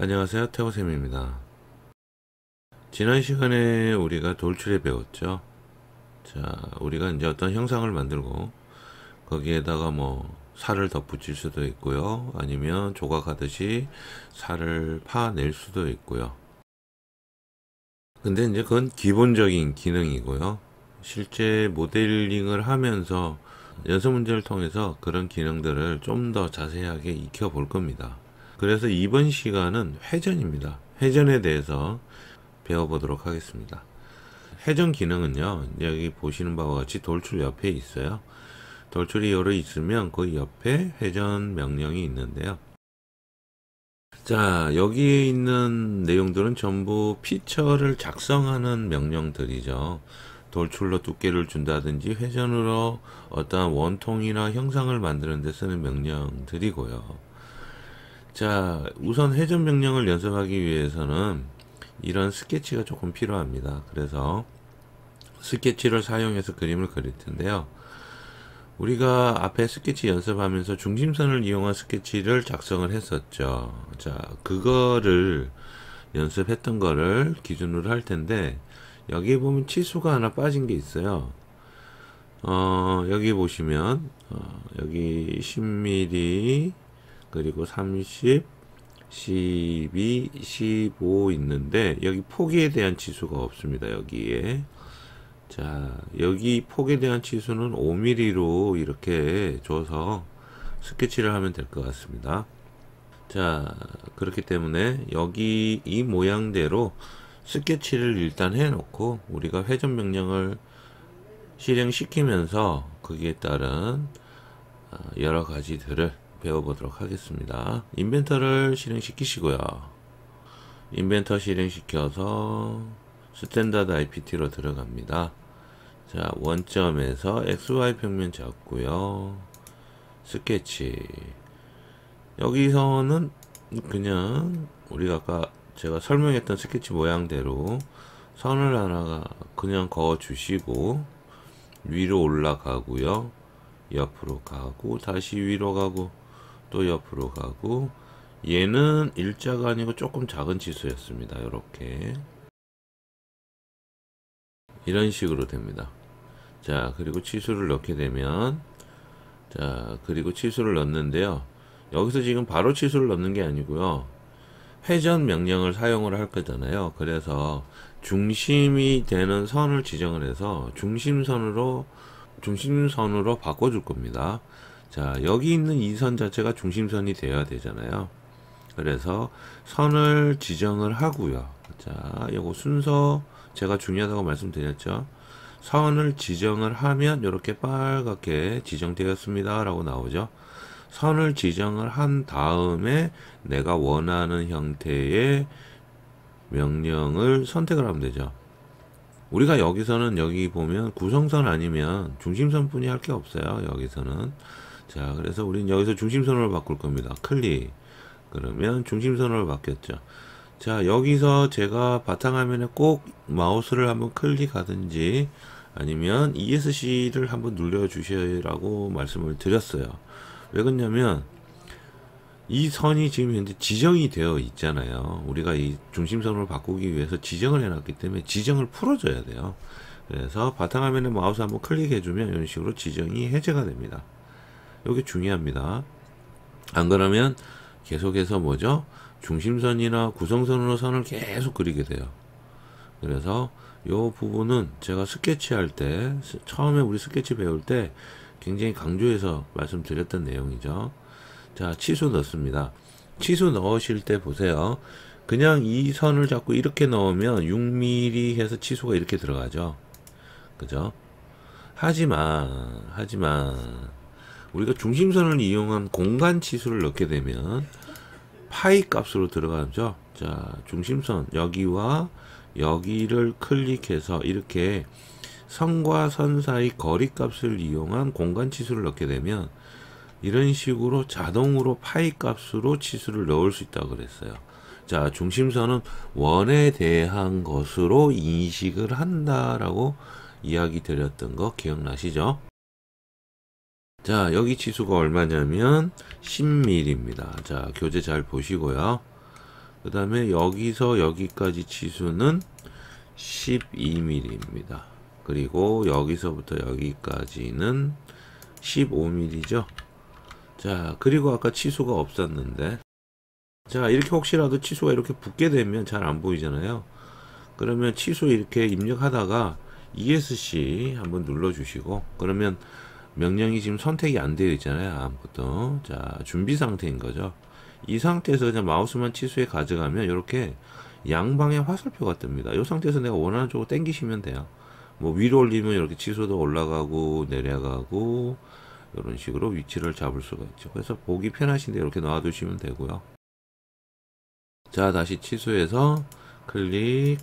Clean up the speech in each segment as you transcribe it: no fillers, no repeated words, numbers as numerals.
안녕하세요, 태호쌤입니다. 지난 시간에 우리가 돌출에 배웠죠. 자, 우리가 이제 어떤 형상을 만들고 거기에다가 뭐 살을 덧붙일 수도 있고요, 아니면 조각하듯이 살을 파낼 수도 있고요. 근데 이제 그건 기본적인 기능이고요. 실제 모델링을 하면서 연습 문제를 통해서 그런 기능들을 좀 더 자세하게 익혀 볼 겁니다. 그래서 이번 시간은 회전입니다. 회전에 대해서 배워보도록 하겠습니다. 회전 기능은요, 여기 보시는 바와 같이 돌출 옆에 있어요. 돌출이 여러 있으면 그 옆에 회전 명령이 있는데요. 자, 여기에 있는 내용들은 전부 피처를 작성하는 명령들이죠. 돌출로 두께를 준다든지 회전으로 어떠한 원통이나 형상을 만드는 데 쓰는 명령들이고요. 자, 우선 회전 명령을 연습하기 위해서는 이런 스케치가 조금 필요합니다. 그래서 스케치를 사용해서 그림을 그릴 텐데요. 우리가 앞에 스케치 연습하면서 중심선을 이용한 스케치를 작성을 했었죠. 자, 그거를 연습했던 거를 기준으로 할 텐데, 여기 보면 치수가 하나 빠진 게 있어요. 여기 보시면 여기 10mm 그리고 30, 12, 15 있는데 여기 폭에 대한 치수가 없습니다. 여기에. 자, 여기 폭에 대한 치수는 5mm로 이렇게 줘서 스케치를 하면 될 것 같습니다. 자, 그렇기 때문에 여기 이 모양대로 스케치를 일단 해 놓고 우리가 회전 명령을 실행시키면서 거기에 따른 여러 가지들을 배워보도록 하겠습니다. 인벤터를 실행시키시고요. 인벤터 실행시켜서 스탠다드 IPT로 들어갑니다. 자, 원점에서 XY 평면 잡고요. 스케치. 여기서는 그냥 우리가 아까 제가 설명했던 스케치 모양대로 선을 하나가 그냥 그어 주시고 위로 올라가고요. 옆으로 가고 다시 위로 가고 또 옆으로 가고, 얘는 일자가 아니고 조금 작은 치수였습니다. 이렇게 이런 식으로 됩니다. 자, 그리고 치수를 넣게 되면, 자, 그리고 치수를 넣는데요. 여기서 지금 바로 치수를 넣는 게 아니고요, 회전 명령을 사용을 할 거잖아요. 그래서 중심이 되는 선을 지정을 해서 중심선으로 바꿔줄 겁니다. 자, 여기 있는 이 선 자체가 중심선이 되어야 되잖아요. 그래서 선을 지정을 하고요. 자, 요거 순서 제가 중요하다고 말씀드렸죠. 선을 지정을 하면 이렇게 빨갛게 지정되었습니다 라고 나오죠. 선을 지정을 한 다음에 내가 원하는 형태의 명령을 선택을 하면 되죠. 우리가 여기서는 여기 보면 구성선 아니면 중심선 뿐이 할 게 없어요. 여기서는. 자, 그래서 우리는 여기서 중심선으로 바꿀 겁니다. 클릭. 그러면 중심선으로 바뀌었죠. 자, 여기서 제가 바탕화면에 꼭 마우스를 한번 클릭하든지 아니면 ESC를 한번 눌러 주시라고 말씀을 드렸어요. 왜 그러냐면 이 선이 지금 현재 지정이 되어 있잖아요. 우리가 이 중심선으로 바꾸기 위해서 지정을 해놨기 때문에 지정을 풀어줘야 돼요. 그래서 바탕화면에 마우스 한번 클릭해주면 이런 식으로 지정이 해제가 됩니다. 이게 중요합니다. 안 그러면 계속해서 뭐죠? 중심선이나 구성선으로 선을 계속 그리게 돼요. 그래서 이 부분은 제가 스케치할 때, 처음에 우리 스케치 배울 때 굉장히 강조해서 말씀드렸던 내용이죠. 자, 치수 넣습니다. 치수 넣으실 때 보세요. 그냥 이 선을 잡고 이렇게 넣으면 6mm 해서 치수가 이렇게 들어가죠. 그죠? 하지만 우리가 중심선을 이용한 공간 치수를 넣게 되면 파이 값으로 들어가죠. 자, 중심선 여기와 여기를 클릭해서 이렇게 선과 선 사이 거리 값을 이용한 공간 치수를 넣게 되면 이런 식으로 자동으로 파이 값으로 치수를 넣을 수 있다고 그랬어요. 자, 중심선은 원에 대한 것으로 인식을 한다라고 이야기 드렸던 거 기억나시죠? 자, 여기 치수가 얼마냐면 10mm입니다. 자, 교재 잘 보시고요. 그 다음에 여기서 여기까지 치수는 12mm입니다. 그리고 여기서부터 여기까지는 15mm죠. 자, 그리고 아까 치수가 없었는데, 자, 이렇게 혹시라도 치수가 이렇게 붙게 되면 잘 안 보이잖아요. 그러면 치수 이렇게 입력하다가 ESC 한번 눌러주시고, 그러면 명령이 지금 선택이 안 되어 있잖아요. 아무것도. 자, 준비 상태인 거죠. 이 상태에서 그냥 마우스만 치수에 가져가면 이렇게 양방에 화살표가 뜹니다. 이 상태에서 내가 원하는 쪽으로 당기시면 돼요. 뭐 위로 올리면 이렇게 치수도 올라가고 내려가고 이런 식으로 위치를 잡을 수가 있죠. 그래서 보기 편하신데 이렇게 놔두시면 되고요. 자, 다시 치수에서 클릭.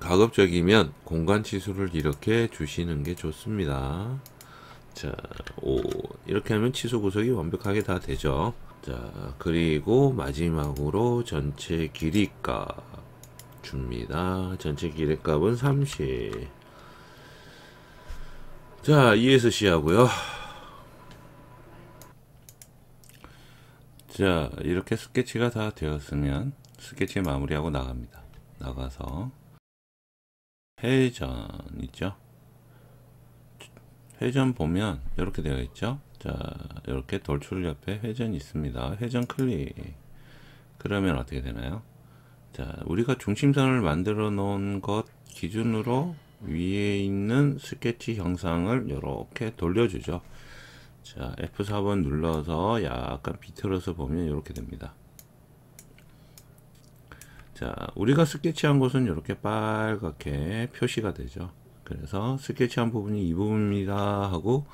가급적이면 공간 치수를 이렇게 주시는 게 좋습니다. 자, 5 이렇게 하면 치수 구석이 완벽하게 다 되죠. 자, 그리고 마지막으로 전체 길이값 줍니다. 전체 길이값은 30. 자, ESC 하고요. 자, 이렇게 스케치가 다 되었으면 스케치 마무리하고 나갑니다. 나가서 회전 있죠? 회전 보면 이렇게 되어 있죠? 자, 이렇게 돌출 옆에 회전이 있습니다. 회전 클릭. 그러면 어떻게 되나요? 자, 우리가 중심선을 만들어 놓은 것 기준으로 위에 있는 스케치 형상을 이렇게 돌려주죠. 자, F4번 눌러서 약간 비틀어서 보면 이렇게 됩니다. 자, 우리가 스케치한 곳은 이렇게 빨갛게 표시가 되죠. 그래서 스케치한 부분이 이 부분입니다 하고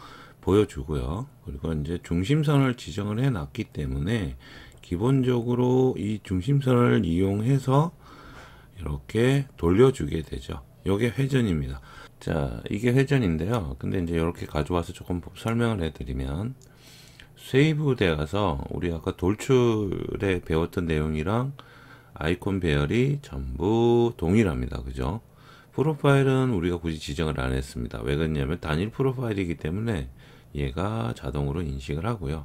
보여주고요. 그리고 이제 중심선을 지정을 해 놨기 때문에 기본적으로 이 중심선을 이용해서 이렇게 돌려주게 되죠. 이게 회전입니다. 자, 이게 회전인데요. 근데 이제 이렇게 가져와서 조금 설명을 해드리면, 세이브 되어서 우리 아까 돌출에 배웠던 내용이랑 아이콘 배열이 전부 동일합니다. 그죠? 프로파일은 우리가 굳이 지정을 안 했습니다. 왜 그러냐면 단일 프로파일이기 때문에 얘가 자동으로 인식을 하고요.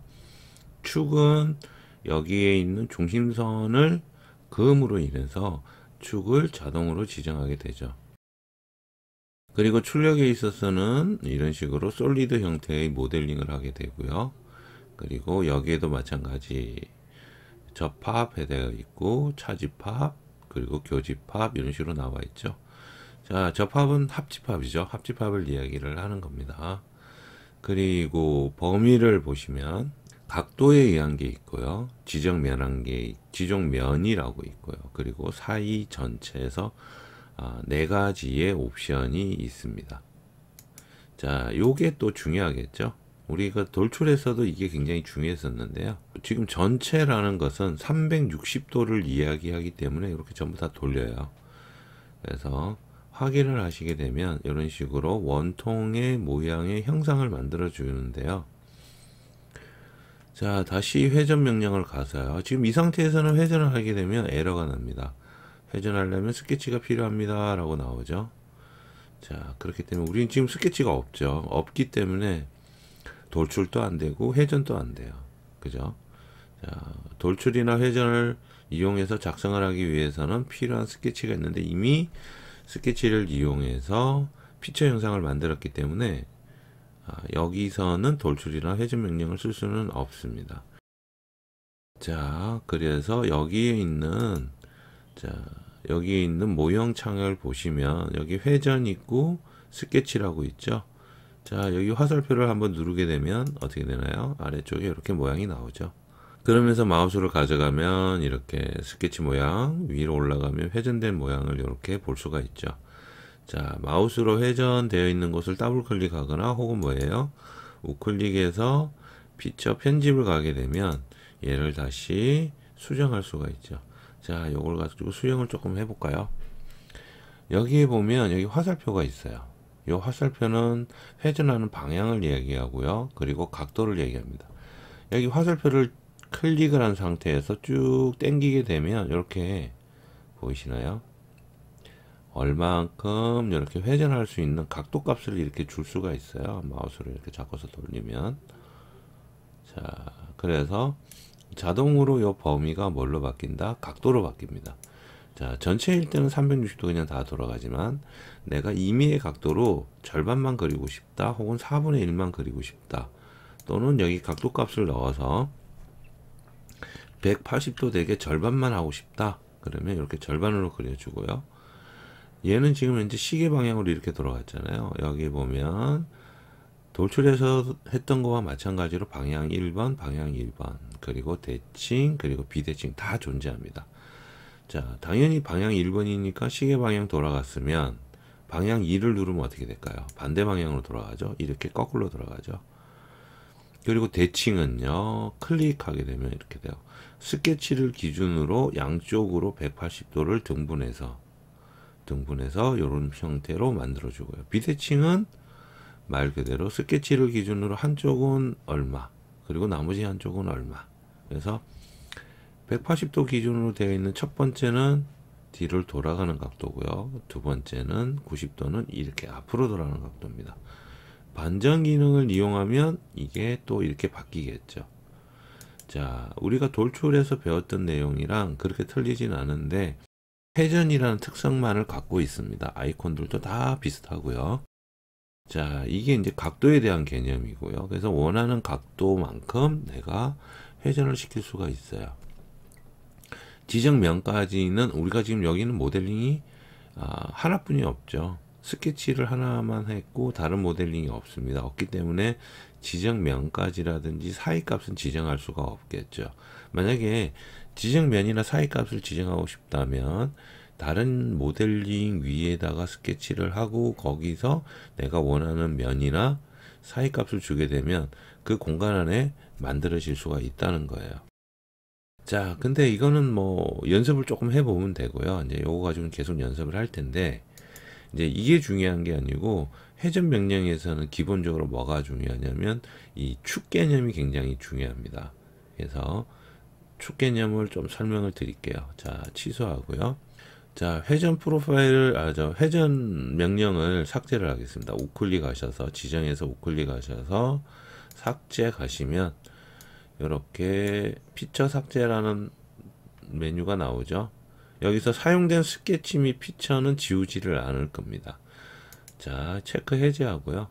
축은 여기에 있는 중심선을 그음으로 인해서 축을 자동으로 지정하게 되죠. 그리고 출력에 있어서는 이런 식으로 솔리드 형태의 모델링을 하게 되고요. 그리고 여기에도 마찬가지 접합 되어 있고 차집합 그리고 교집합 이런 식으로 나와 있죠. 자, 접합은 합집합이죠. 합집합을 이야기를 하는 겁니다. 그리고 범위를 보시면 각도에 의한 게 있고요. 지정면한 게 지정면이라고 있고요. 그리고 사이 전체에서 네 가지의 옵션이 있습니다. 자, 요게 또 중요하겠죠. 우리가 돌출에서도 이게 굉장히 중요했었는데요. 지금 전체라는 것은 360도를 이야기하기 때문에 이렇게 전부 다 돌려요. 그래서 확인을 하시게 되면 이런 식으로 원통의 모양의 형상을 만들어 주는데요. 자, 다시 회전 명령을 가서요. 지금 이 상태에서는 회전을 하게 되면 에러가 납니다. 회전하려면 스케치가 필요합니다 라고 나오죠. 자, 그렇기 때문에 우리는 지금 스케치가 없죠. 없기 때문에 돌출도 안 되고 회전도 안 돼요. 그죠? 자, 돌출이나 회전을 이용해서 작성을 하기 위해서는 필요한 스케치가 있는데 이미 스케치를 이용해서 피처 영상을 만들었기 때문에 여기서는 돌출이나 회전 명령을 쓸 수는 없습니다. 자, 그래서 여기에 있는 모형 창을 보시면 여기 회전 있고 스케치라고 있죠. 자, 여기 화살표를 한번 누르게 되면 어떻게 되나요? 아래쪽에 이렇게 모양이 나오죠. 그러면서 마우스를 가져가면 이렇게 스케치 모양, 위로 올라가면 회전된 모양을 이렇게 볼 수가 있죠. 자, 마우스로 회전되어 있는 곳을 더블 클릭하거나 혹은 뭐예요? 우클릭해서 피처 편집을 가게 되면 얘를 다시 수정할 수가 있죠. 자, 요걸 가지고 수정을 조금 해볼까요? 여기에 보면 여기 화살표가 있어요. 이 화살표는 회전하는 방향을 이야기하고요. 그리고 각도를 얘기합니다. 여기 화살표를 클릭을 한 상태에서 쭉 당기게 되면 이렇게 보이시나요? 얼만큼 이렇게 회전할 수 있는 각도 값을 이렇게 줄 수가 있어요. 마우스를 이렇게 잡고서 돌리면. 자, 그래서 자동으로 요 범위가 뭘로 바뀐다? 각도로 바뀝니다. 자, 전체일 때는 360도 그냥 다 돌아가지만 내가 임의의 각도로 절반만 그리고 싶다, 혹은 4분의 1만 그리고 싶다, 또는 여기 각도 값을 넣어서 180도 되게 절반만 하고 싶다, 그러면 이렇게 절반으로 그려주고요. 얘는 지금 현재 시계 방향으로 이렇게 돌아갔잖아요. 여기 보면 돌출해서 했던 거와 마찬가지로 방향 1번, 방향 1번, 그리고 대칭, 그리고 비대칭 다 존재합니다. 자, 당연히 방향 1번이니까 시계 방향 돌아갔으면 방향 2를 누르면 어떻게 될까요? 반대 방향으로 돌아가죠. 이렇게 거꾸로 돌아가죠. 그리고 대칭은요, 클릭하게 되면 이렇게 돼요. 스케치를 기준으로 양쪽으로 180도를 등분해서 이런 형태로 만들어 주고요. 비대칭은 말 그대로 스케치를 기준으로 한쪽은 얼마, 그리고 나머지 한쪽은 얼마. 그래서 180도 기준으로 되어 있는 첫 번째는 뒤를 돌아가는 각도고요. 두 번째는 90도는 이렇게 앞으로 돌아가는 각도입니다. 반전 기능을 이용하면 이게 또 이렇게 바뀌겠죠. 자, 우리가 돌출해서 배웠던 내용이랑 그렇게 틀리진 않은데 회전이라는 특성만을 갖고 있습니다. 아이콘들도 다 비슷하고요. 자, 이게 이제 각도에 대한 개념이고요. 그래서 원하는 각도만큼 내가 회전을 시킬 수가 있어요. 지정면까지는 우리가 지금 여기는 모델링이 하나뿐이 없죠. 스케치를 하나만 했고 다른 모델링이 없습니다. 없기 때문에 지정면까지라든지 사이값은 지정할 수가 없겠죠. 만약에 지정면이나 사이값을 지정하고 싶다면 다른 모델링 위에다가 스케치를 하고 거기서 내가 원하는 면이나 사이값을 주게 되면 그 공간 안에 만들어질 수가 있다는 거예요. 자, 근데 이거는 뭐 연습을 조금 해보면 되고요. 이제 요거 가지고는 계속 연습을 할 텐데, 이제 이게 중요한 게 아니고 회전 명령에서는 기본적으로 뭐가 중요하냐면 이 축 개념이 굉장히 중요합니다. 그래서 축 개념을 좀 설명을 드릴게요. 자, 취소하고요. 자, 회전 프로파일을 회전 명령을 삭제를 하겠습니다. 우클릭 하셔서 지정해서 우클릭 하셔서 삭제 가시면 이렇게 피처 삭제라는 메뉴가 나오죠. 여기서 사용된 스케치 및 피처는 지우지를 않을 겁니다. 자, 체크 해제하고요.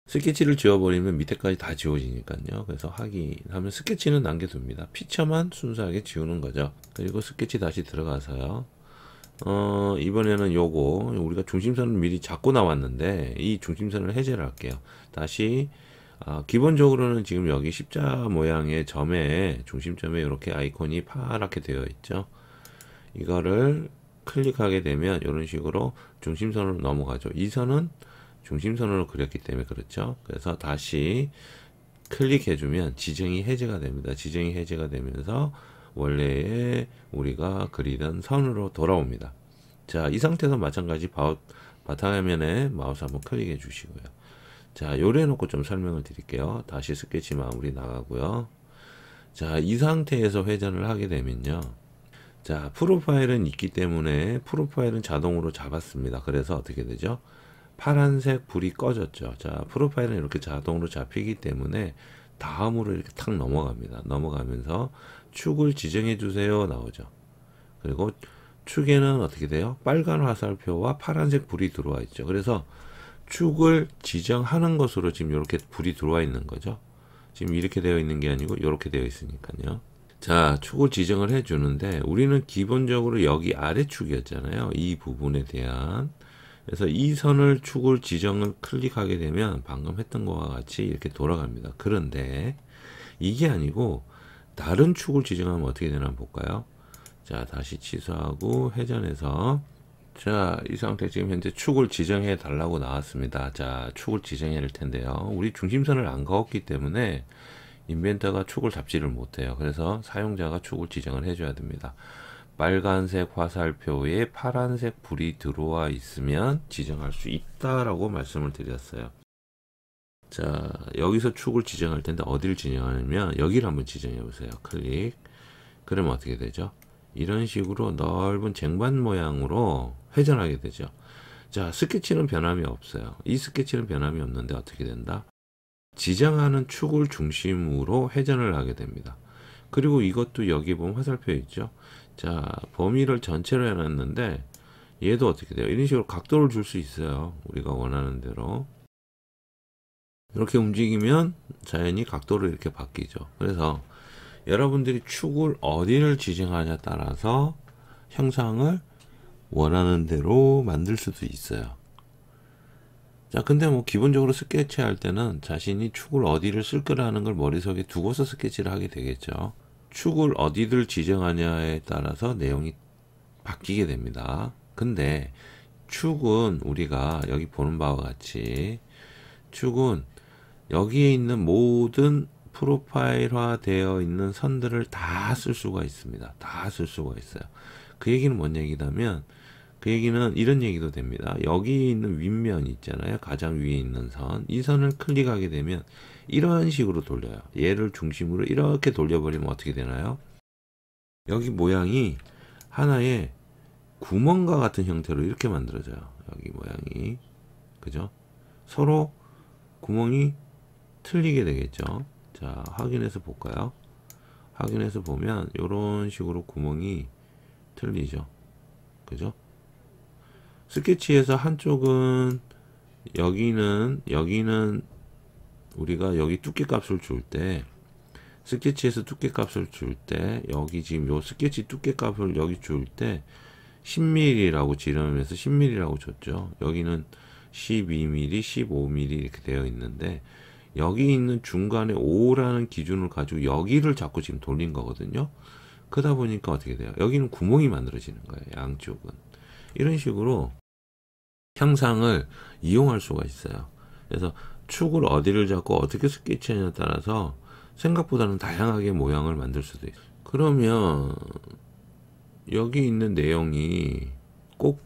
스케치를 지워버리면 밑에까지 다 지워지니까요. 그래서 확인하면 스케치는 남겨둡니다. 피처만 순수하게 지우는 거죠. 그리고 스케치 다시 들어가서요. 이번에는 요거 우리가 중심선을 미리 잡고 나왔는데 이 중심선을 해제를 할게요. 다시 기본적으로는 지금 여기 십자 모양의 점에 중심점에 이렇게 아이콘이 파랗게 되어 있죠. 이거를 클릭하게 되면 이런 식으로 중심선으로 넘어가죠. 이 선은 중심선으로 그렸기 때문에 그렇죠. 그래서 다시 클릭해주면 지정이 해제가 됩니다. 지정이 해제가 되면서 원래의 우리가 그리던 선으로 돌아옵니다. 자, 이 상태에서 마찬가지 바탕화면에 마우스 한번 클릭해 주시고요. 자, 요래 놓고 좀 설명을 드릴게요. 다시 스케치 마무리 나가고요. 자, 이 상태에서 회전을 하게 되면요. 자, 프로파일은 있기 때문에 프로파일은 자동으로 잡았습니다. 그래서 어떻게 되죠? 파란색 불이 꺼졌죠. 자, 프로파일은 이렇게 자동으로 잡히기 때문에 다음으로 이렇게 탁 넘어갑니다. 넘어가면서 축을 지정해 주세요 나오죠. 그리고 축에는 어떻게 돼요? 빨간 화살표와 파란색 불이 들어와 있죠. 그래서 축을 지정하는 것으로 지금 이렇게 불이 들어와 있는 거죠. 지금 이렇게 되어 있는 게 아니고 이렇게 되어 있으니까요. 자, 축을 지정을 해 주는데 우리는 기본적으로 여기 아래축이었잖아요. 이 부분에 대한. 그래서 이 선을 축을 지정을 클릭하게 되면 방금 했던 것과 같이 이렇게 돌아갑니다. 그런데 이게 아니고 다른 축을 지정하면 어떻게 되나 볼까요? 자, 다시 취소하고 회전해서 자, 이 상태 지금 현재 축을 지정해 달라고 나왔습니다. 자, 축을 지정해야 할 텐데요. 우리 중심선을 안 그었기 때문에 인벤터가 축을 잡지를 못해요. 그래서 사용자가 축을 지정을 해줘야 됩니다. 빨간색 화살표에 파란색 불이 들어와 있으면 지정할 수 있다라고 말씀을 드렸어요. 자, 여기서 축을 지정할 텐데 어디를 지정하냐면 여기를 한번 지정해 보세요. 클릭. 그러면 어떻게 되죠? 이런 식으로 넓은 쟁반 모양으로 회전하게 되죠. 자, 스케치는 변함이 없어요. 이 스케치는 변함이 없는데 어떻게 된다? 지정하는 축을 중심으로 회전을 하게 됩니다. 그리고 이것도 여기 보면 화살표 있죠. 자, 범위를 전체로 해놨는데 얘도 어떻게 돼요? 이런 식으로 각도를 줄 수 있어요. 우리가 원하는 대로. 이렇게 움직이면 자연히 각도를 이렇게 바뀌죠. 그래서 여러분들이 축을 어디를 지정하냐에 따라서 형상을 원하는 대로 만들 수도 있어요. 자, 근데 뭐 기본적으로 스케치 할 때는 자신이 축을 어디를 쓸 거라는 걸 머릿속에 두고서 스케치를 하게 되겠죠. 축을 어디를 지정하냐에 따라서 내용이 바뀌게 됩니다. 근데 축은 우리가 여기 보는 바와 같이 축은 여기에 있는 모든 프로파일화 되어 있는 선들을 다 쓸 수가 있습니다. 다 쓸 수가 있어요. 그 얘기는 뭔 얘기냐면 그 얘기는 이런 얘기도 됩니다. 여기 있는 윗면 있잖아요. 가장 위에 있는 선. 이 선을 클릭하게 되면 이런 식으로 돌려요. 얘를 중심으로 이렇게 돌려버리면 어떻게 되나요? 여기 모양이 하나의 구멍과 같은 형태로 이렇게 만들어져요. 여기 모양이. 그죠? 서로 구멍이 틀리게 되겠죠. 자, 확인해서 볼까요? 확인해서 보면 이런 식으로 구멍이 틀리죠. 그죠? 스케치에서 한쪽은 여기는 우리가 여기 두께 값을 줄 때 스케치에서 두께 값을 줄 때 여기 지금 요 스케치 두께 값을 여기 줄 때 10mm라고 지름에서 10mm라고 줬죠. 여기는 12mm, 15mm 이렇게 되어 있는데 여기 있는 중간에 5라는 기준을 가지고 여기를 자꾸 지금 돌린 거거든요. 그러다 보니까 어떻게 돼요? 여기는 구멍이 만들어지는 거예요. 양쪽은. 이런 식으로 형상을 이용할 수가 있어요. 그래서 축을 어디를 잡고 어떻게 스케치하냐에 따라서 생각보다는 다양하게 모양을 만들 수도 있어요. 그러면 여기 있는 내용이 꼭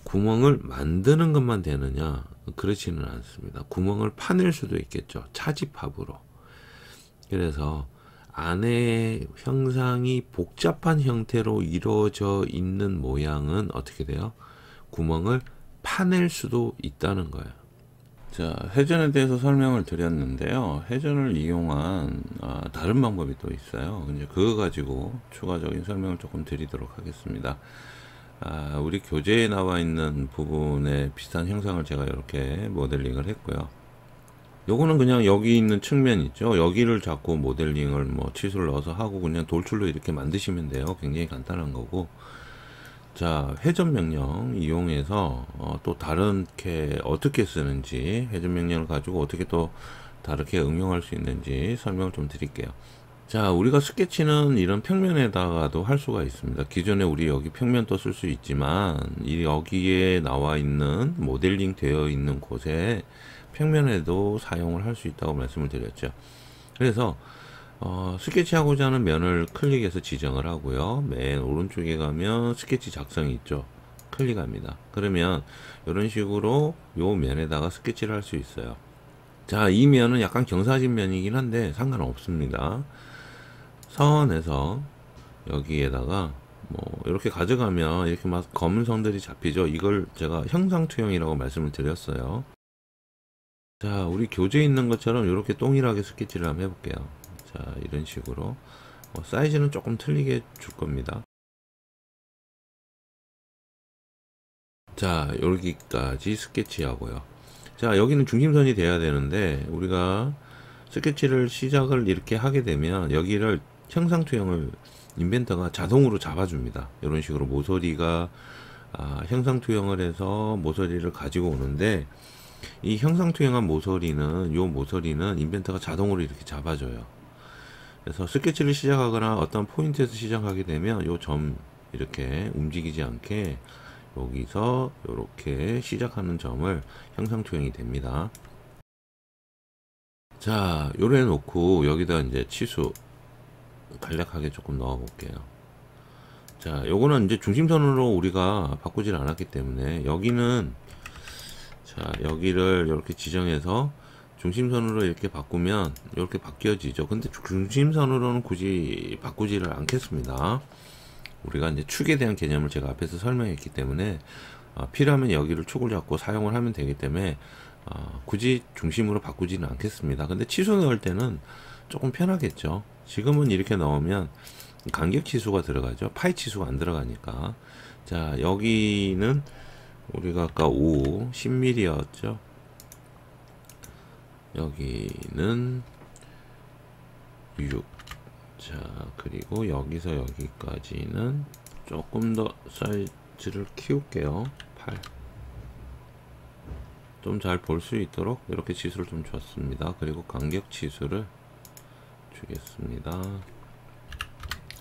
구멍을 만드는 것만 되느냐? 그렇지는 않습니다. 구멍을 파낼 수도 있겠죠. 차집합으로. 그래서 안에 형상이 복잡한 형태로 이루어져 있는 모양은 어떻게 돼요? 구멍을 파낼 수도 있다는 거예요. 자, 회전에 대해서 설명을 드렸는데요. 회전을 이용한 다른 방법이 또 있어요. 이제 그거 가지고 추가적인 설명을 조금 드리도록 하겠습니다. 우리 교재에 나와 있는 부분에 비슷한 형상을 제가 이렇게 모델링을 했고요. 요거는 그냥 여기 있는 측면 있죠. 여기를 잡고 모델링을 뭐 치수를 넣어서 하고 그냥 돌출로 이렇게 만드시면 돼요. 굉장히 간단한 거고. 자, 회전 명령 이용해서 또 다른게 어떻게 쓰는지, 회전 명령을 가지고 어떻게 또 다르게 응용할 수 있는지 설명을 좀 드릴게요. 자, 우리가 스케치는 이런 평면에다가도 할 수가 있습니다. 기존에 우리 여기 평면도 쓸 수 있지만 여기에 나와 있는 모델링 되어 있는 곳에 평면에도 사용을 할 수 있다고 말씀을 드렸죠. 그래서 스케치하고자 하는 면을 클릭해서 지정을 하고요. 맨 오른쪽에 가면 스케치 작성이 있죠. 클릭합니다. 그러면 이런 식으로 요 면에다가 스케치를 할 수 있어요. 자, 이 면은 약간 경사진 면이긴 한데 상관없습니다. 선에서 여기에다가 뭐 이렇게 가져가면 이렇게 막 검은 선들이 잡히죠. 이걸 제가 형상투영이라고 말씀을 드렸어요. 자, 우리 교재에 있는 것처럼 이렇게 동일하게 스케치를 한번 해볼게요. 자, 이런 식으로 사이즈는 조금 틀리게 줄 겁니다. 자, 여기까지 스케치하고요. 자, 여기는 중심선이 돼야 되는데 우리가 스케치를 시작을 이렇게 하게 되면 여기를 형상투영을 인벤터가 자동으로 잡아줍니다. 이런 식으로 모서리가 형상투영을 해서 모서리를 가지고 오는데 이 형상투영한 모서리는 인벤터가 자동으로 이렇게 잡아줘요. 그래서 스케치를 시작하거나 어떤 포인트에서 시작하게 되면 요 점 이렇게 움직이지 않게 여기서 이렇게 시작하는 점을 형상투영이 됩니다. 자, 요래 놓고 여기다 이제 치수 간략하게 조금 넣어 볼게요. 자, 요거는 이제 중심선으로 우리가 바꾸질 않았기 때문에 여기는 자, 여기를 이렇게 지정해서 중심선으로 이렇게 바꾸면 이렇게 바뀌어지죠. 근데 중심선으로는 굳이 바꾸지를 않겠습니다. 우리가 이제 축에 대한 개념을 제가 앞에서 설명했기 때문에 필요하면 여기를 축을 잡고 사용을 하면 되기 때문에 굳이 중심으로 바꾸지는 않겠습니다. 근데 치수 넣을 때는 조금 편하겠죠. 지금은 이렇게 넣으면 간격 치수가 들어가죠. 파이 치수가 안 들어가니까. 자, 여기는 우리가 아까 5, 10mm였죠. 여기는 6. 자, 그리고 여기서 여기까지는 조금 더 사이즈를 키울게요. 8. 좀 잘 볼 수 있도록 이렇게 치수를 좀 줬습니다. 그리고 간격 치수를 주겠습니다.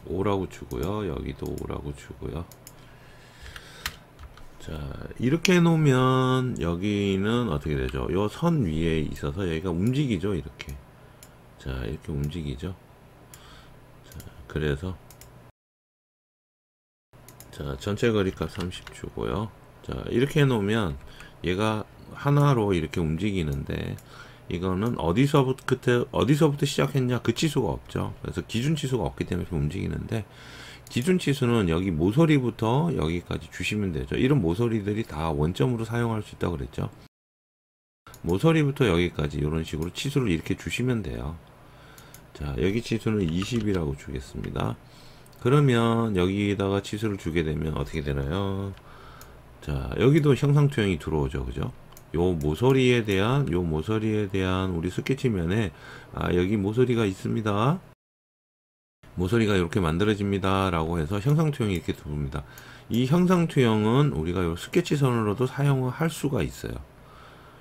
5라고 주고요. 여기도 5라고 주고요. 자, 이렇게 해 놓으면 여기는 어떻게 되죠? 요 선 위에 있어서 여기가 움직이죠. 이렇게. 자, 이렇게 움직이죠. 자, 그래서 자, 전체 거리값 30 주고요. 자, 이렇게 해 놓으면 얘가 하나로 이렇게 움직이는데, 이거는 어디서부터 시작했냐, 그 치수가 없죠. 그래서 기준 치수가 없기 때문에 이렇게 움직이는데, 기준 치수는 여기 모서리부터 여기까지 주시면 되죠. 이런 모서리들이 다 원점으로 사용할 수 있다고 그랬죠. 모서리부터 여기까지 이런 식으로 치수를 이렇게 주시면 돼요. 자, 여기 치수는 20이라고 주겠습니다. 그러면 여기다가 치수를 주게 되면 어떻게 되나요? 자, 여기도 형상투영이 들어오죠. 그죠? 요 모서리에 대한 우리 스케치면에 여기 모서리가 있습니다. 모서리가 이렇게 만들어집니다 라고 해서 형상투영이 이렇게 들어옵니다. 이 형상투영은 우리가 요 스케치선으로도 사용을 할 수가 있어요.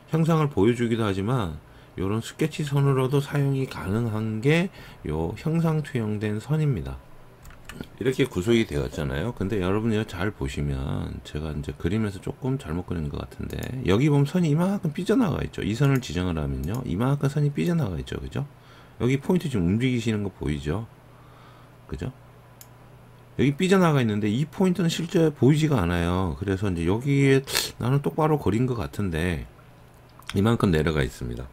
형상을 보여주기도 하지만 요런 스케치선으로도 사용이 가능한 게 요 형상투영된 선입니다. 이렇게 구성이 되었잖아요. 근데 여러분이 잘 보시면 제가 이제 그림에서 조금 잘못 그린 것 같은데, 여기 보면 선이 이만큼 삐져나가 있죠. 이 선을 지정을 하면요, 이만큼 선이 삐져나가 있죠. 그죠? 여기 포인트 지금 움직이시는 거 보이죠? 그죠? 여기 삐져나가 있는데 이 포인트는 실제 보이지가 않아요. 그래서 이제 여기에 나는 똑바로 그린 것 같은데 이만큼 내려가 있습니다.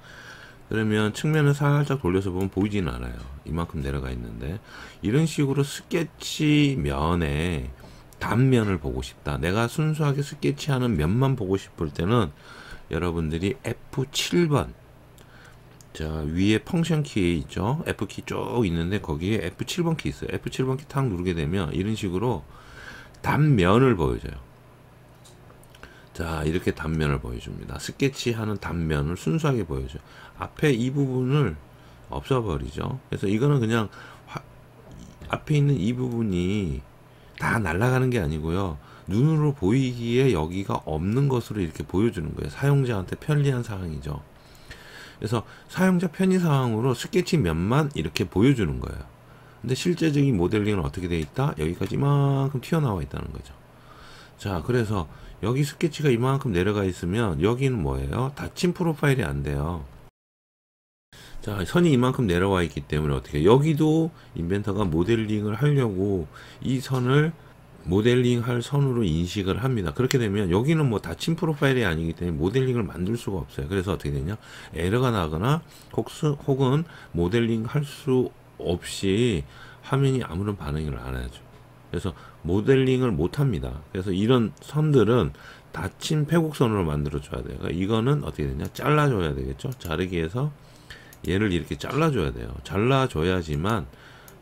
그러면 측면을 살짝 돌려서 보면 보이지는 않아요. 이만큼 내려가 있는데, 이런 식으로 스케치면에 단면을 보고 싶다, 내가 순수하게 스케치하는 면만 보고 싶을 때는 여러분들이 F7번, 자, 위에 펑션 키 있죠. F키 쭉 있는데 거기에 F7번 키 있어요. F7번 키 탁 누르게 되면 이런 식으로 단면을 보여줘요. 자, 이렇게 단면을 보여줍니다. 스케치하는 단면을 순수하게 보여줘요. 앞에 이 부분을 없애버리죠. 그래서 이거는 그냥 앞에 있는 이 부분이 다 날아가는 게 아니고요, 눈으로 보이기에 여기가 없는 것으로 이렇게 보여주는 거예요. 사용자한테 편리한 사항이죠. 그래서 사용자 편의 사항으로 스케치 면만 이렇게 보여주는 거예요. 근데 실제적인 모델링은 어떻게 되어 있다? 여기까지 이만큼 튀어나와 있다는 거죠. 자, 그래서 여기 스케치가 이만큼 내려가 있으면 여기는 뭐예요? 닫힌 프로파일이 안 돼요. 자, 선이 이만큼 내려와 있기 때문에 어떻게, 여기도 인벤터가 모델링을 하려고 이 선을 모델링 할 선으로 인식을 합니다. 그렇게 되면 여기는 뭐 닫힌 프로파일이 아니기 때문에 모델링을 만들 수가 없어요. 그래서 어떻게 되냐, 에러가 나거나 혹은 모델링 할 수 없이 화면이 아무런 반응을 안 하죠. 그래서 모델링을 못 합니다. 그래서 이런 선들은 닫힌 pe곡선으로 만들어 줘야 돼요. 그러니까 이거는 어떻게 되냐, 잘라 줘야 되겠죠. 자르기 위해서 얘를 이렇게 잘라 줘야 돼요. 잘라 줘야지만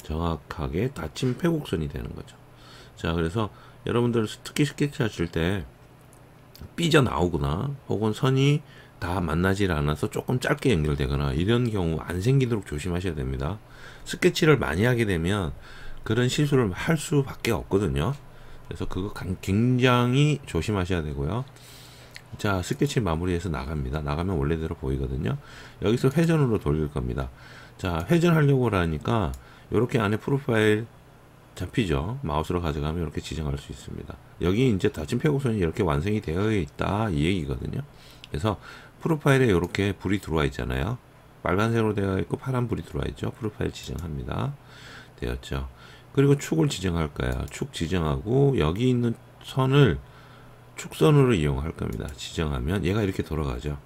정확하게 닫힌 pe곡선이 되는 거죠. 자, 그래서 여러분들 특히 스케치 하실 때 삐져나오거나 혹은 선이 다 만나질 않아서 조금 짧게 연결되거나 이런 경우 안 생기도록 조심하셔야 됩니다. 스케치를 많이 하게 되면 그런 실수를 할 수밖에 없거든요. 그래서 그거 굉장히 조심하셔야 되고요. 자, 스케치 마무리해서 나갑니다. 나가면 원래대로 보이거든요. 여기서 회전으로 돌릴 겁니다. 자, 회전하려고 하니까 이렇게 안에 프로파일 잡히죠. 마우스로 가져가면 이렇게 지정할 수 있습니다. 여기 이제 닫힌 pe곡선이 이렇게 완성이 되어 있다, 이 얘기거든요. 그래서 프로파일에 이렇게 불이 들어와 있잖아요. 빨간색으로 되어 있고 파란 불이 들어와 있죠. 프로파일 지정합니다. 되었죠. 그리고 축을 지정할 거예요. 축 지정하고 여기 있는 선을 축선으로 이용할 겁니다. 지정하면 얘가 이렇게 돌아가죠.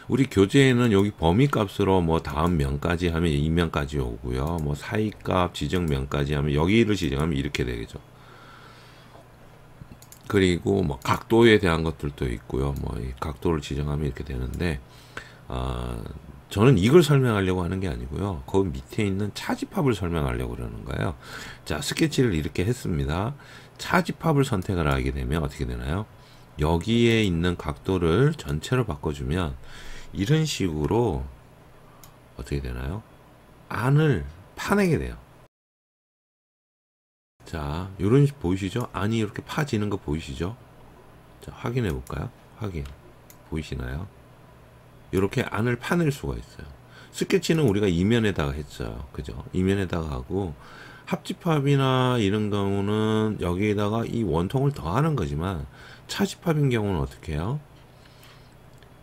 우리 교재에는 여기 범위 값으로 뭐 다음 면까지 하면 이 면까지 오고요, 뭐 사이 값 지정 면까지 하면 여기를 지정하면 이렇게 되겠죠. 그리고 뭐 각도에 대한 것들도 있고요. 뭐 이 각도를 지정하면 이렇게 되는데, 아, 저는 이걸 설명하려고 하는 게 아니고요. 그 밑에 있는 차집합을 설명하려고 그러는 거예요. 자, 스케치를 이렇게 했습니다. 차집합을 선택을 하게 되면 어떻게 되나요? 여기에 있는 각도를 전체로 바꿔주면 이런 식으로 어떻게 되나요? 안을 파내게 돼요. 자, 요런 식 보이시죠? 안이 이렇게 파지는 거 보이시죠? 자, 확인해 볼까요? 확인. 보이시나요? 이렇게 안을 파낼 수가 있어요. 스케치는 우리가 이면에다가 했어요. 그죠? 이면에다가 하고, 합집합이나 이런 경우는 여기에다가 이 원통을 더하는 거지만, 차집합인 경우는 어떻게 해요?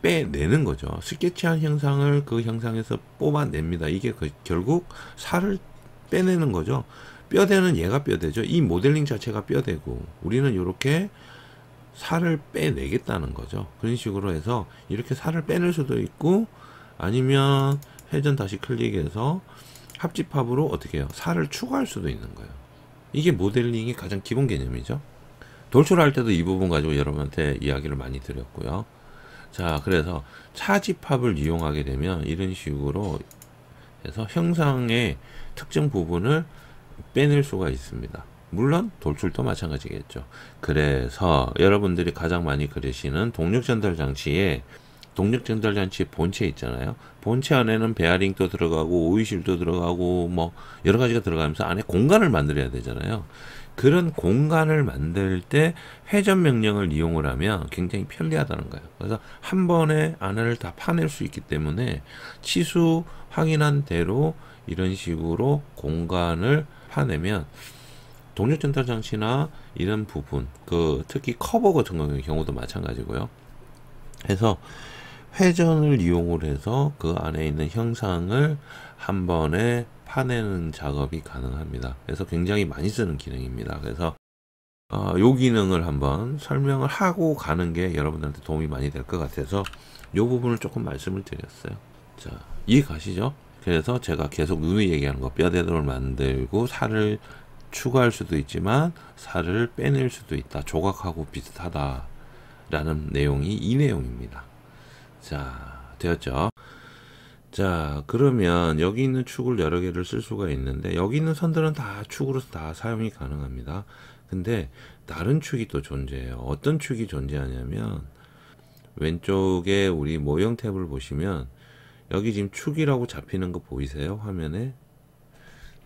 빼내는 거죠. 스케치한 형상을 그 형상에서 뽑아냅니다. 이게 결국 살을 빼내는 거죠. 뼈대는 얘가 뼈대죠. 이 모델링 자체가 뼈대고, 우리는 이렇게 살을 빼내겠다는 거죠. 그런 식으로 해서 이렇게 살을 빼낼 수도 있고, 아니면 회전 다시 클릭해서 합집합으로 어떻게 해요? 살을 추가할 수도 있는 거예요. 이게 모델링의 가장 기본 개념이죠. 돌출할 때도 이 부분 가지고 여러분한테 이야기를 많이 드렸고요. 자, 그래서 차집합을 이용하게 되면 이런 식으로 해서 형상의 특정 부분을 빼낼 수가 있습니다. 물론 돌출도 마찬가지겠죠. 그래서 여러분들이 가장 많이 그리시는 동력전달장치의 본체 있잖아요. 본체 안에는 베어링도 들어가고 오일실도 들어가고 뭐 여러 가지가 들어가면서 안에 공간을 만들어야 되잖아요. 그런 공간을 만들 때 회전 명령을 이용을 하면 굉장히 편리하다는 거예요. 그래서 한 번에 안을 다 파낼 수 있기 때문에 치수 확인한 대로 이런 식으로 공간을 파내면 동력전달 장치나 이런 부분, 특히 커버 같은 경우도 마찬가지고요. 해서 회전을 이용을 해서 그 안에 있는 형상을 한 번에 파내는 작업이 가능합니다. 그래서 굉장히 많이 쓰는 기능입니다. 그래서 요 기능을 한번 설명을 하고 가는 게 여러분들한테 도움이 많이 될 것 같아서 요 부분을 조금 말씀을 드렸어요. 자, 이해 가시죠? 그래서 제가 계속 누누이 얘기하는 거, 뼈대를 만들고 살을 추가할 수도 있지만 살을 빼낼 수도 있다. 조각하고 비슷하다 라는 내용이 이 내용입니다. 자, 되었죠? 자, 그러면 여기 있는 축을 여러 개를 쓸 수가 있는데 여기 있는 선들은 다 축으로서 다 사용이 가능합니다. 근데 다른 축이 또 존재해요. 어떤 축이 존재하냐면 왼쪽에 우리 모형 탭을 보시면 여기 지금 축이라고 잡히는 거 보이세요? 화면에.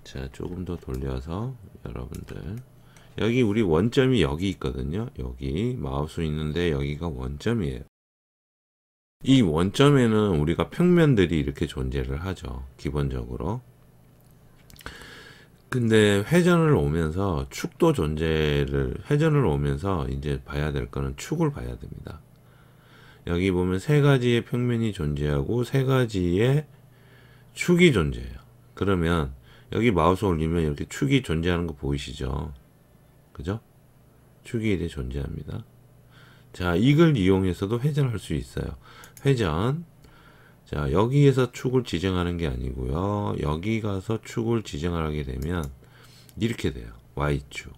자, 조금 더 돌려서 여러분들 여기 우리 원점이 여기 있거든요. 여기 마우스 있는데 여기가 원점이에요. 이 원점에는 우리가 평면들이 이렇게 존재를 하죠. 기본적으로. 근데 회전을 오면서 축도 회전을 오면서 이제 봐야 될 거는 축을 봐야 됩니다. 여기 보면 세 가지의 평면이 존재하고 세 가지의 축이 존재해요. 그러면 여기 마우스 올리면 이렇게 축이 존재하는 거 보이시죠? 그죠? 축이 이제 존재합니다. 자, 이걸 이용해서도 회전할 수 있어요. 회전. 자, 여기에서 축을 지정하는 게 아니고요. 여기 가서 축을 지정을 하게 되면 이렇게 돼요. Y축.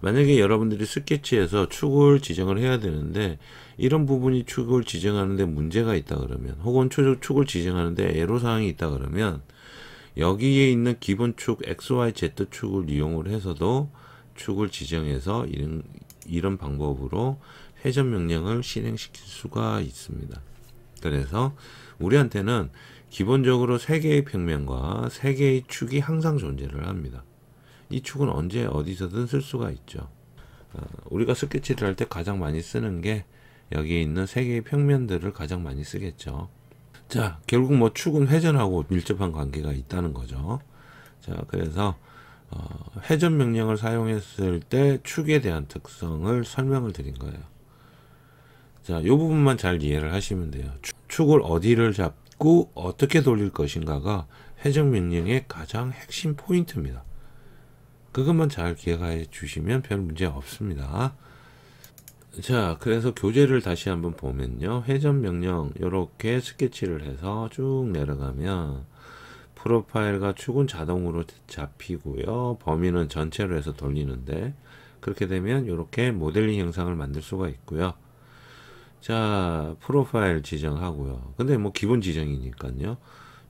만약에 여러분들이 스케치에서 축을 지정을 해야 되는데 이런 부분이 축을 지정하는데 문제가 있다 그러면, 혹은 축을 지정하는데 애로사항이 있다 그러면 여기에 있는 기본 축 XY Z축을 이용을 해서도 축을 지정해서 이런 방법으로 회전 명령을 실행시킬 수가 있습니다. 그래서 우리한테는 기본적으로 3개의 평면과 3개의 축이 항상 존재를 합니다. 이 축은 언제 어디서든 쓸 수가 있죠. 우리가 스케치를 할 때 가장 많이 쓰는 게 여기에 있는 3개의 평면들을 가장 많이 쓰겠죠. 자, 결국 뭐 축은 회전하고 밀접한 관계가 있다는 거죠. 자, 그래서 회전 명령을 사용했을 때 축에 대한 특성을 설명을 드린 거예요. 자, 이 부분만 잘 이해를 하시면 돼요. 축을 어디를 잡고 어떻게 돌릴 것인가가 회전 명령의 가장 핵심 포인트입니다. 그것만 잘 기억해 주시면 별 문제 없습니다. 자, 그래서 교재를 다시 한번 보면요. 회전 명령 이렇게 스케치를 해서 쭉 내려가면 프로파일과 축은 자동으로 잡히고요. 범위는 전체로 해서 돌리는데 그렇게 되면 이렇게 모델링 형상을 만들 수가 있고요. 자, 프로파일 지정하고요. 근데 뭐 기본 지정이니까요.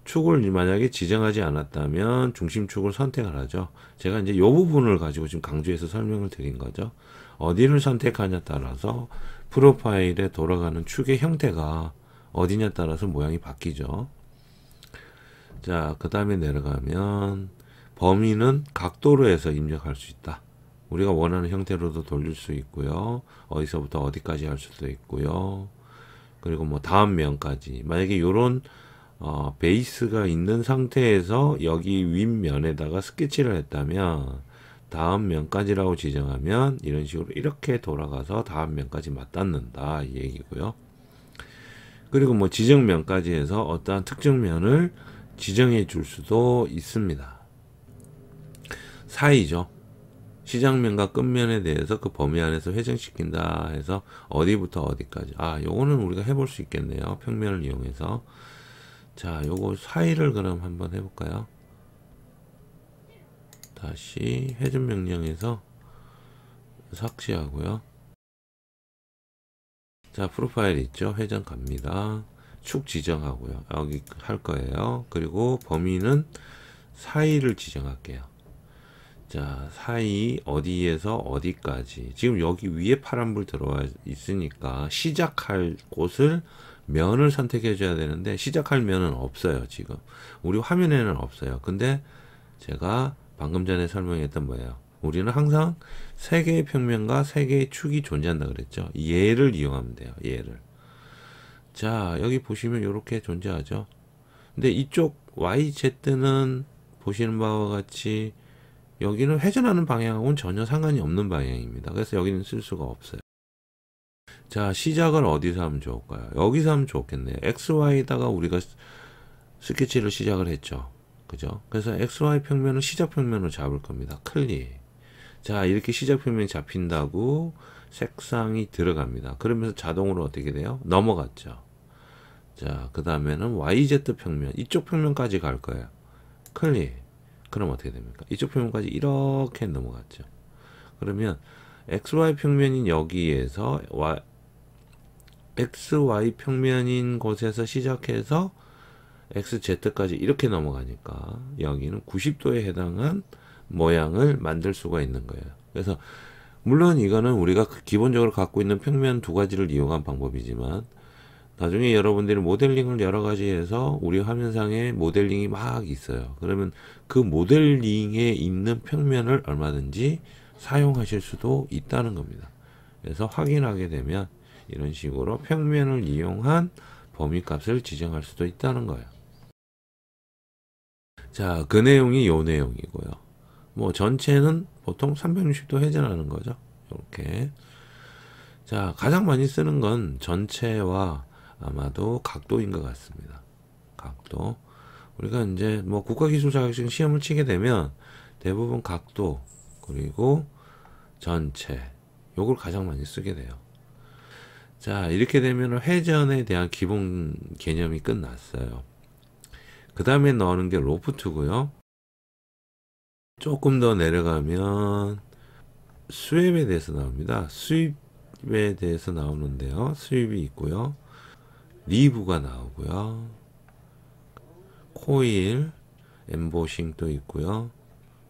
축을 만약에 지정하지 않았다면 중심축을 선택을 하죠. 제가 이제 이 부분을 가지고 지금 강조해서 설명을 드린 거죠. 어디를 선택하냐에 따라서 프로파일에 돌아가는 축의 형태가 어디냐에 따라서 모양이 바뀌죠. 자, 그 다음에 내려가면 범위는 각도로 해서 입력할 수 있다. 우리가 원하는 형태로도 돌릴 수 있고요. 어디서부터 어디까지 할 수도 있고요. 그리고 뭐 다음 면까지. 만약에 요런 베이스가 있는 상태에서 여기 윗면에다가 스케치를 했다면 다음 면까지라고 지정하면 이런 식으로 이렇게 돌아가서 다음 면까지 맞닿는다 이 얘기고요. 그리고 뭐 지정면까지 해서 어떠한 특정 면을 지정해 줄 수도 있습니다. 사이죠. 시작면과 끝면에 대해서 그 범위 안에서 회전시킨다 해서 어디부터 어디까지. 요거는 우리가 해볼 수 있겠네요. 평면을 이용해서. 자, 요거 사이를 그럼 한번 해볼까요? 다시 회전 명령에서 삭제하고요. 자, 프로파일 있죠? 회전 갑니다. 축 지정하고요. 여기 할 거예요. 그리고 범위는 사이를 지정할게요. 자, 사이 어디에서 어디까지. 지금 여기 위에 파란불 들어와 있으니까 시작할 곳을 면을 선택해 줘야 되는데 시작할 면은 없어요. 지금 우리 화면에는 없어요. 근데 제가 방금 전에 설명했던 뭐예요? 우리는 항상 세 개의 평면과 세 개의 축이 존재한다 그랬죠. 얘를 이용하면 돼요. 얘를. 자, 여기 보시면 이렇게 존재하죠. 근데 이쪽 YZ는 보시는 바와 같이 여기는 회전하는 방향하고는 전혀 상관이 없는 방향입니다. 그래서 여기는 쓸 수가 없어요. 자, 시작을 어디서 하면 좋을까요? 여기서 하면 좋겠네요. XY에다가 우리가 스케치를 시작을 했죠. 그죠? 그래서 XY 평면을 시작 평면으로 잡을 겁니다. 클릭. 자, 이렇게 시작 평면이 잡힌다고 색상이 들어갑니다. 그러면서 자동으로 어떻게 돼요? 넘어갔죠. 자, 그 다음에는 YZ 평면, 이쪽 평면까지 갈 거예요. 클릭. 그럼 어떻게 됩니까? 이쪽 평면까지 이렇게 넘어갔죠. 그러면 XY 평면인 여기에서 XY 평면인 곳에서 시작해서 XZ까지 이렇게 넘어가니까 여기는 90도에 해당한 모양을 만들 수가 있는 거예요. 그래서 물론 이거는 우리가 기본적으로 갖고 있는 평면 두 가지를 이용한 방법이지만 나중에 여러분들이 모델링을 여러 가지 해서 우리 화면상에 모델링이 막 있어요. 그러면 그 모델링에 있는 평면을 얼마든지 사용하실 수도 있다는 겁니다. 그래서 확인하게 되면 이런 식으로 평면을 이용한 범위값을 지정할 수도 있다는 거예요. 자, 그 내용이 요 내용이고요. 뭐 전체는 보통 360도 회전하는 거죠. 이렇게. 자, 가장 많이 쓰는 건 전체와 아마도 각도인 것 같습니다. 각도. 우리가 이제 뭐 국가기술 자격증 시험을 치게 되면 대부분 각도 그리고 전체 요걸 가장 많이 쓰게 돼요. 자, 이렇게 되면 회전에 대한 기본 개념이 끝났어요. 그 다음에 나오는 게 로프트고요. 조금 더 내려가면 스왑에 대해서 나옵니다. 스왑에 대해서 나오는데요. 스왑이 있고요. 리브가 나오고요. 코일, 엠보싱도 있고요.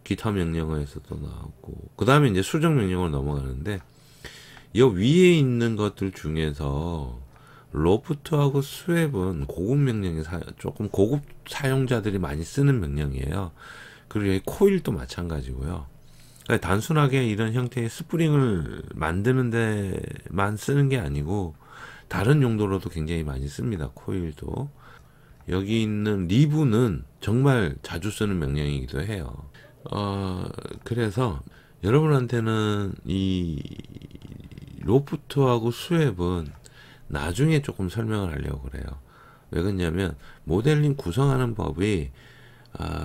기타 명령어에서도 나오고. 그 다음에 이제 수정 명령어로 넘어가는데 이 위에 있는 것들 중에서 로프트하고 스왑은 고급 명령이 조금 고급 사용자들이 많이 쓰는 명령이에요. 그리고 여기 코일도 마찬가지고요. 그러니까 단순하게 이런 형태의 스프링을 만드는 데만 쓰는 게 아니고 다른 용도로도 굉장히 많이 씁니다. 코일도. 여기 있는 리브는 정말 자주 쓰는 명령이기도 해요. 그래서 여러분한테는 이 로프트하고 스왑은 나중에 조금 설명을 하려고 그래요. 왜 그러냐면 모델링 구성하는 법이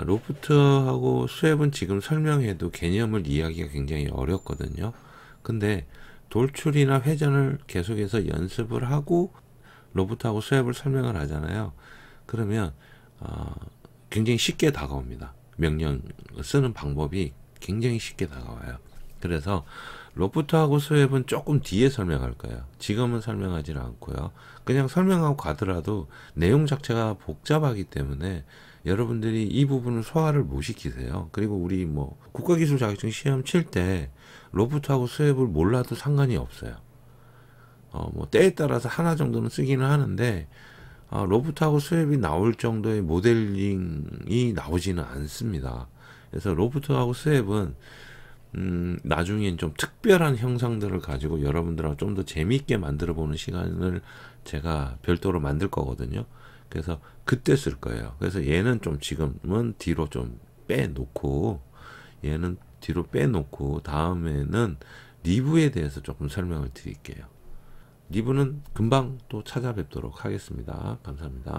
로프트하고 스왑은 지금 설명해도 개념을 이해하기가 굉장히 어렵거든요. 근데 돌출이나 회전을 계속해서 연습을 하고 로프트하고 스왑을 설명을 하잖아요. 그러면 굉장히 쉽게 다가옵니다. 명령 쓰는 방법이 굉장히 쉽게 다가와요. 그래서 로프트하고 스웹은 조금 뒤에 설명할 거예요. 지금은 설명하지는 않고요. 그냥 설명하고 가더라도 내용 자체가 복잡하기 때문에 여러분들이 이 부분을 소화를 못 시키세요. 그리고 우리 뭐 국가기술 자격증 시험 칠 때 로프트하고 스웹을 몰라도 상관이 없어요. 뭐 때에 따라서 하나 정도는 쓰기는 하는데 로프트하고 스웹이 나올 정도의 모델링이 나오지는 않습니다. 그래서 로프트하고 스웹은 나중엔 좀 특별한 형상들을 가지고 여러분들하고 좀 더 재미있게 만들어 보는 시간을 제가 별도로 만들 거거든요. 그래서 그때 쓸 거예요. 그래서 얘는 좀 지금은 뒤로 좀 빼놓고, 얘는 뒤로 빼놓고, 다음에는 리브에 대해서 조금 설명을 드릴게요. 리브는 금방 또 찾아뵙도록 하겠습니다. 감사합니다.